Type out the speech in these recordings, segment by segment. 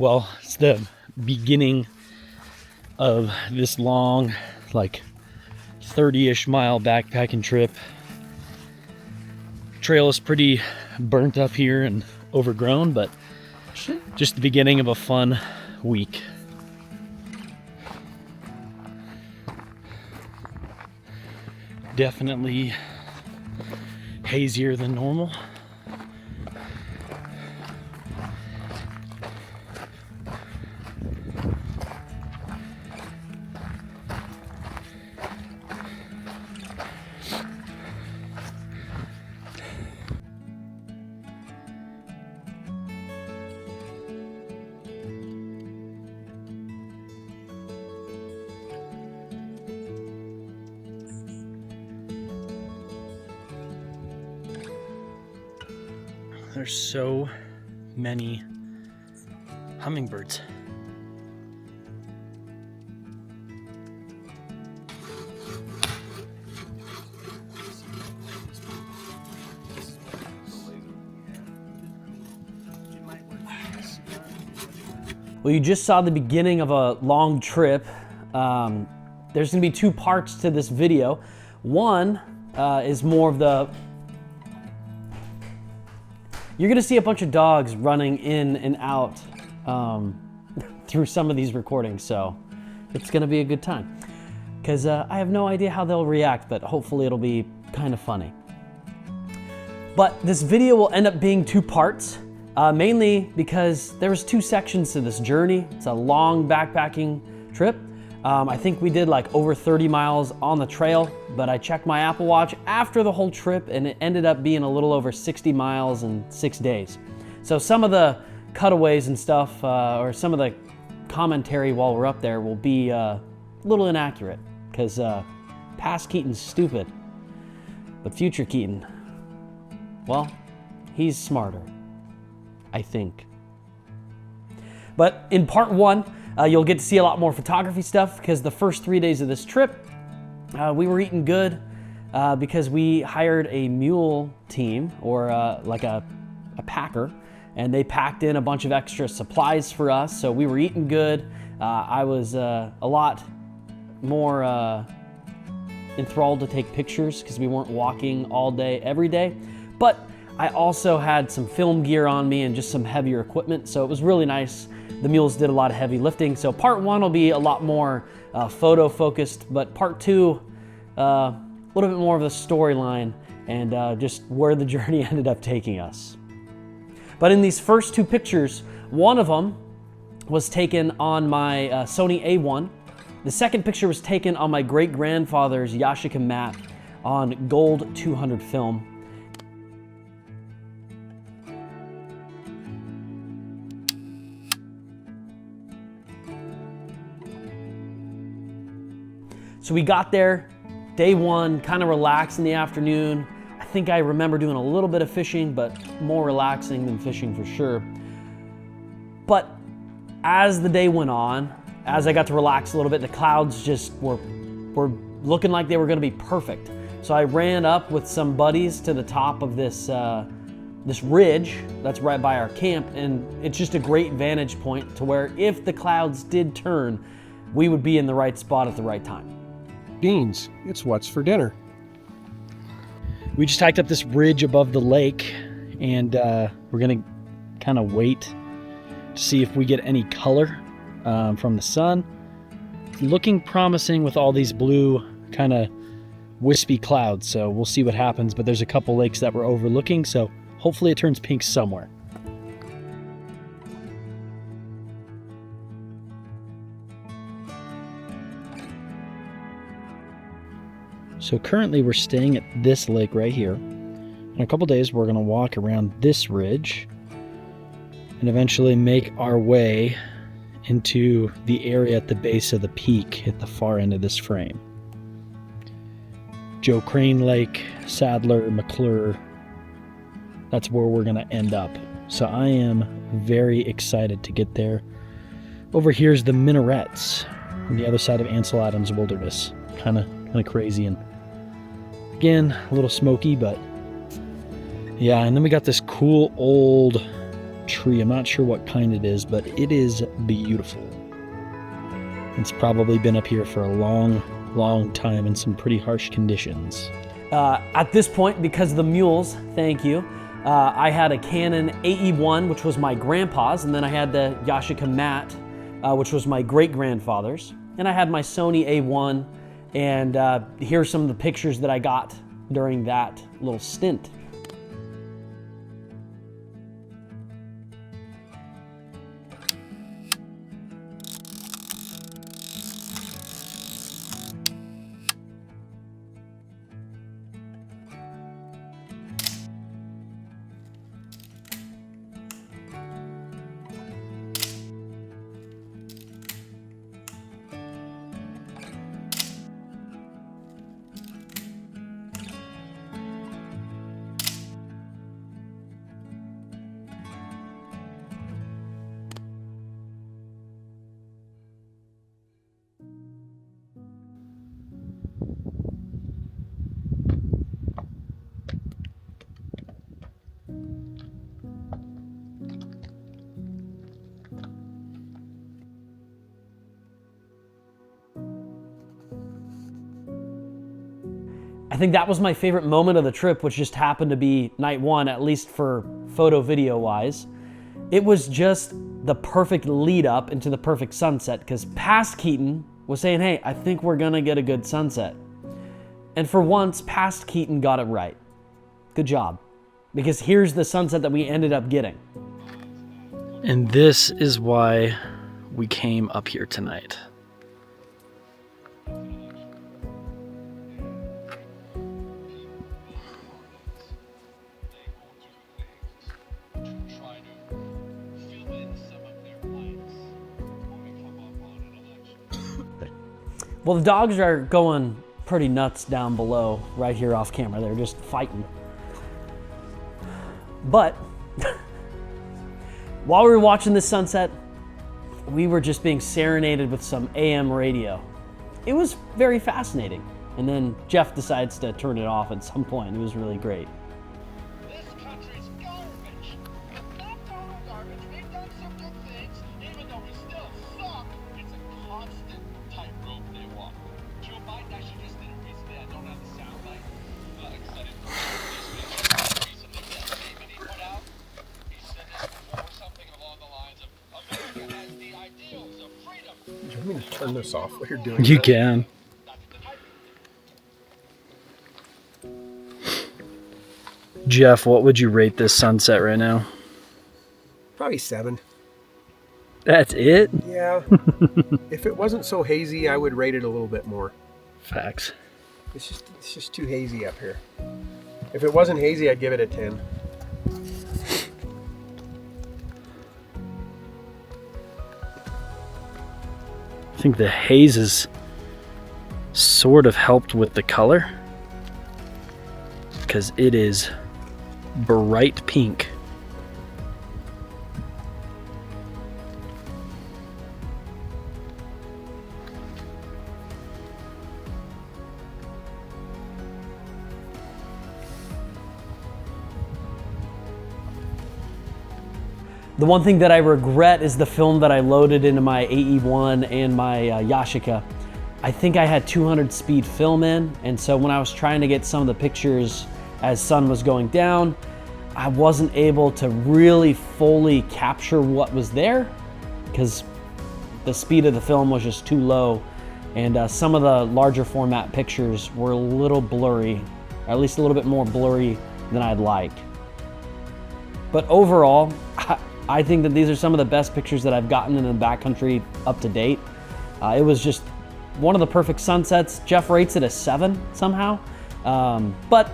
Well, it's the beginning of this long, like 30-ish mile backpacking trip. Trail is pretty burnt up here and overgrown, but just the beginning of a fun week. Definitely hazier than normal. There's so many hummingbirds. Well, you just saw the beginning of a long trip. There's gonna be two parts to this video. One is more of the... You're gonna see a bunch of dogs running in and out through some of these recordings, so it's gonna be a good time. Because I have no idea how they'll react, but hopefully it'll be kind of funny. But this video will end up being two parts, mainly because there was two sections to this journey. It's a long backpacking trip. I think we did like over 30 miles on the trail, but I checked my Apple Watch after the whole trip and it ended up being a little over 60 miles in 6 days. So some of the cutaways and stuff, or some of the commentary while we're up there will be a little inaccurate because past Keaton's stupid, but future Keaton, well, he's smarter, I think. But in part one, you'll get to see a lot more photography stuff because the first 3 days of this trip, we were eating good because we hired a mule team or like a packer, and they packed in a bunch of extra supplies for us. So we were eating good. I was a lot more enthralled to take pictures because we weren't walking all day, every day. But I also had some film gear on me and just some heavier equipment. So it was really nice. The mules did a lot of heavy lifting. So part one will be a lot more photo focused, but part two, a little bit more of the storyline and just where the journey ended up taking us. But in these first two pictures, one of them was taken on my Sony A1. The second picture was taken on my great-grandfather's Yashica mat on gold 200 film. So we got there, day one, kind of relaxed in the afternoon. I think I remember doing a little bit of fishing, but more relaxing than fishing for sure. But as the day went on, as I got to relax a little bit, the clouds just were looking like they were gonna be perfect. So I ran up with some buddies to the top of this ridge that's right by our camp, and it's just a great vantage point to where if the clouds did turn, we would be in the right spot at the right time. Beans, it's what's for dinner. We just hiked up this ridge above the lake, and we're gonna kind of wait to see if we get any color from the sun. It's looking promising with all these blue kind of wispy clouds, so we'll see what happens. But there's a couple lakes that we're overlooking, so hopefully it turns pink somewhere. So currently we're staying at this lake right here. In a couple days we're gonna walk around this ridge and eventually make our way into the area at the base of the peak at the far end of this frame. Joe Crane Lake, Sadler, McClure, that's where we're gonna end up. So I am very excited to get there. Over here's the Minarets on the other side of Ansel Adams Wilderness. Kind of crazy, and again, a little smoky, but yeah. And then we got this cool old tree. I'm not sure what kind it is, but it is beautiful. It's probably been up here for a long, long time in some pretty harsh conditions. At this point, because of the mules, thank you, I had a Canon AE1, which was my grandpa's, and then I had the Yashica Mat, which was my great-grandfather's. And I had my Sony A1, and here's some of the pictures that I got during that little stint. I think that was my favorite moment of the trip, which just happened to be night one, at least for photo video wise. It was just the perfect lead up into the perfect sunset, because Past Keaton was saying, hey, I think we're gonna get a good sunset. And for once, Past Keaton got it right. Good job. Because here's the sunset that we ended up getting. And this is why we came up here tonight. Well, the dogs are going pretty nuts down below, right here off camera. They're just fighting. But while we were watching this sunset, we were just being serenaded with some AM radio. It was very fascinating. And then Jeff decides to turn it off at some point. It was really great. This country's garbage. But not total garbage. We've done some good things, even though we still suck. It's a constant tightrope they walk. Joe Biden actually just did it recently. I don't have the sound bite. Because I didn't recently that statement he put out. He said this before, something along the lines of America has the ideals of freedom. Do you want me to turn this off while you're doing You that? can. Jeff, what would you rate this sunset right now? Probably 7. That's it? Yeah. If it wasn't so hazy, I would rate it a little bit more. Facts. It's just too hazy up here. If it wasn't hazy, I'd give it a 10. I think the haze has sort of helped with the color, because it is bright pink. The one thing that I regret is the film that I loaded into my AE1 and my Yashica. I think I had 200 speed film in, and so when I was trying to get some of the pictures as sun was going down, I wasn't able to really fully capture what was there because the speed of the film was just too low, and some of the larger format pictures were a little blurry, or at least a little bit more blurry than I'd like. But overall, I think that these are some of the best pictures that I've gotten in the backcountry up to date. It was just one of the perfect sunsets. Jeff rates it a 7 somehow. But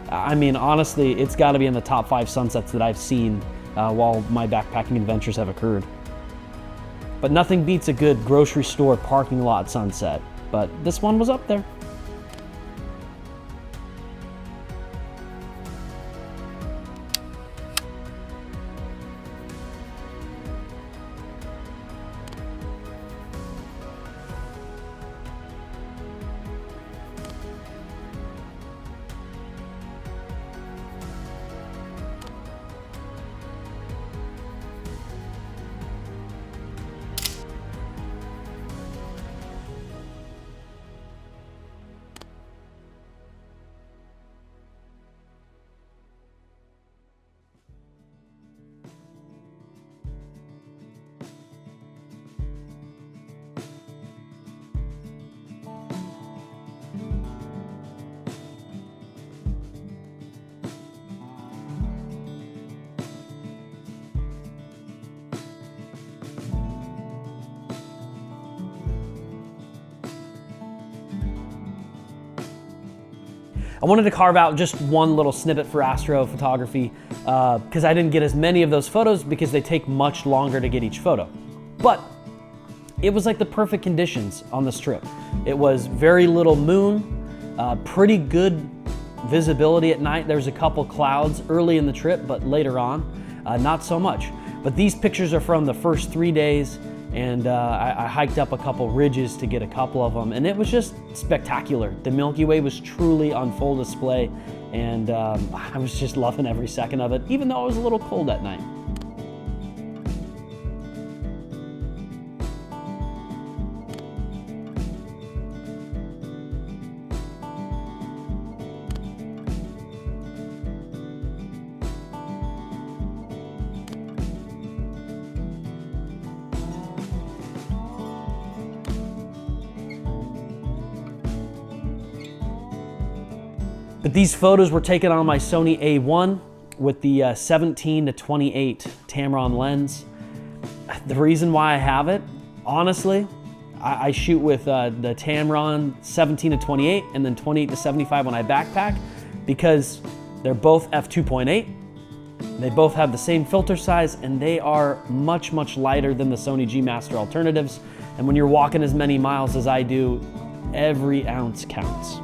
I mean, honestly, it's gotta be in the top 5 sunsets that I've seen while my backpacking adventures have occurred. But nothing beats a good grocery store parking lot sunset. But this one was up there. I wanted to carve out just one little snippet for astrophotography because I didn't get as many of those photos because they take much longer to get each photo. But it was like the perfect conditions on this trip. It was very little moon, pretty good visibility at night. There's a couple clouds early in the trip, but later on, not so much. But these pictures are from the first 3 days, and I hiked up a couple ridges to get a couple of them, and it was just spectacular. The Milky Way was truly on full display, and I was just loving every second of it, even though it was a little cold at night. But these photos were taken on my Sony A1 with the 17 to 28 Tamron lens. The reason why I have it, honestly, I shoot with the Tamron 17 to 28 and then 28 to 75 when I backpack because they're both f2.8. They both have the same filter size and they are much, much lighter than the Sony G Master alternatives. And when you're walking as many miles as I do, every ounce counts.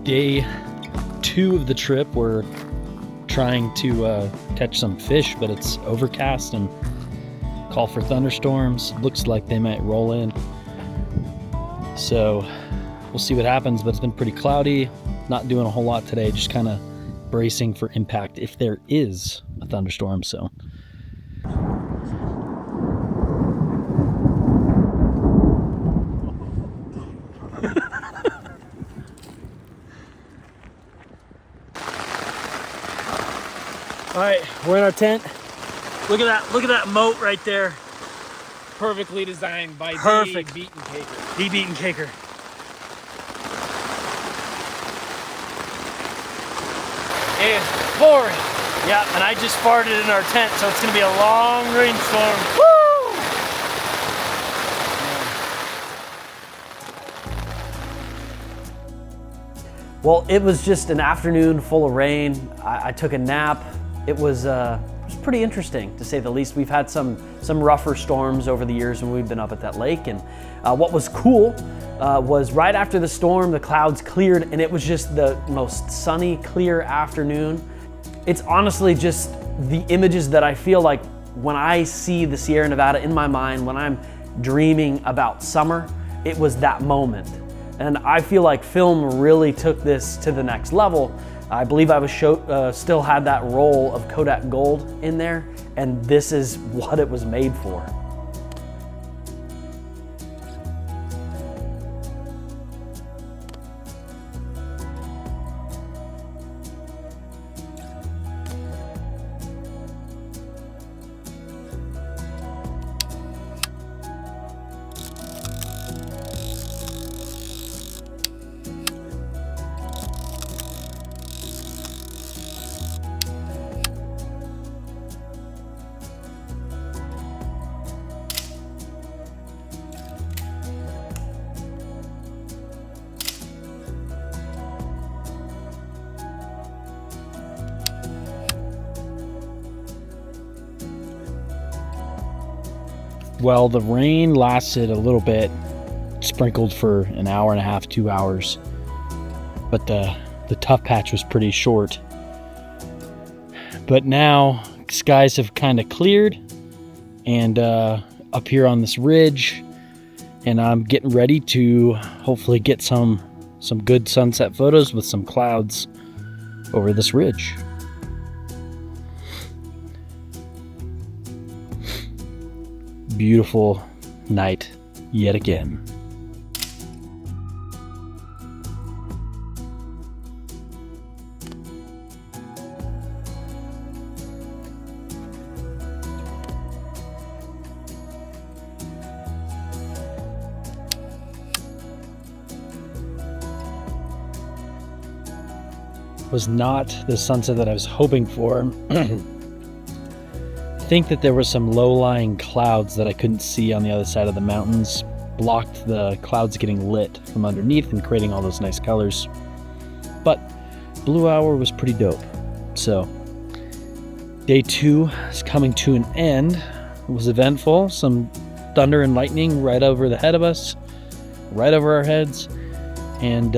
Day 2 of the trip, we're trying to catch some fish, but it's overcast and call for thunderstorms. Looks like they might roll in. So we'll see what happens, but it's been pretty cloudy. Not doing a whole lot today, just kind of bracing for impact if there is a thunderstorm. So all right, we're in our tent. Look at that moat right there. Perfectly designed by Perfect. D. Beaton Caker. D. Beaton Caker. And pouring. Yeah, and I just farted in our tent, so it's gonna be a long rainstorm. Woo! Well, it was just an afternoon full of rain. I took a nap. It was pretty interesting, to say the least. We've had some rougher storms over the years when we've been up at that lake. And what was cool was right after the storm, the clouds cleared, and it was just the most sunny, clear afternoon. It's honestly just the images that I feel like when I see the Sierra Nevada in my mind, when I'm dreaming about summer, it was that moment. And I feel like film really took this to the next level. I believe I was still had that roll of Kodak Gold in there, and this is what it was made for. Well, the rain lasted a little bit, sprinkled for an hour and a half, 2 hours, but the tough patch was pretty short. But now skies have kind of cleared, and up here on this ridge, and I'm getting ready to hopefully get some good sunset photos with some clouds over this ridge. Beautiful night yet again. was not the sunset that I was hoping for. I think that there were some low-lying clouds that I couldn't see on the other side of the mountains, blocked the clouds getting lit from underneath and creating all those nice colors. But blue hour was pretty dope. So day 2 is coming to an end. It was eventful. Some thunder and lightning right over the head of us, right over our heads, and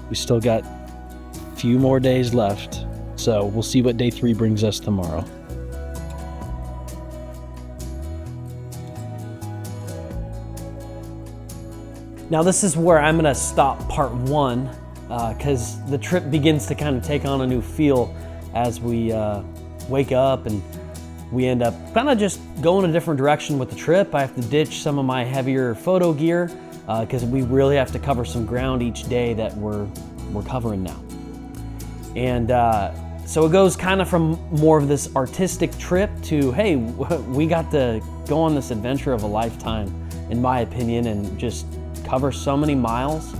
we still got a few more days left. So we'll see what day 3 brings us tomorrow. Now this is where I'm gonna stop part 1, because the trip begins to kind of take on a new feel as we wake up and we end up kind of just going a different direction with the trip. I have to ditch some of my heavier photo gear because we really have to cover some ground each day that we're covering now. And so it goes kind of from more of this artistic trip to, hey, we got to go on this adventure of a lifetime, in my opinion, and just cover so many miles,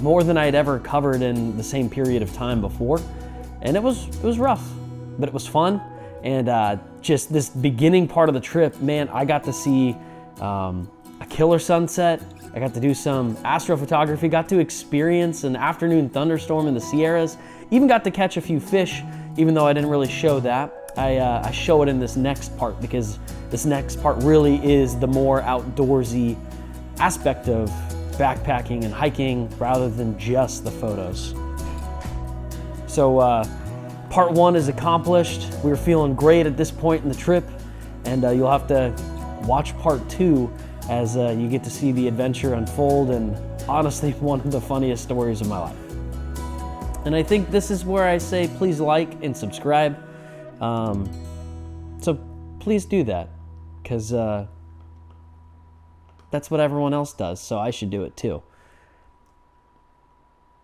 more than I'd ever covered in the same period of time before. And it was rough, but it was fun. And just this beginning part of the trip, man, I got to see a killer sunset. I got to do some astrophotography, got to experience an afternoon thunderstorm in the Sierras, even got to catch a few fish, even though I didn't really show that. I show it in this next part because this next part really is the more outdoorsy aspect of backpacking and hiking rather than just the photos. So part 1 is accomplished. We were feeling great at this point in the trip, and you'll have to watch part 2 as you get to see the adventure unfold, and honestly, one of the funniest stories of my life. And I think this is where I say please like and subscribe. So please do that, because that's what everyone else does, so I should do it too.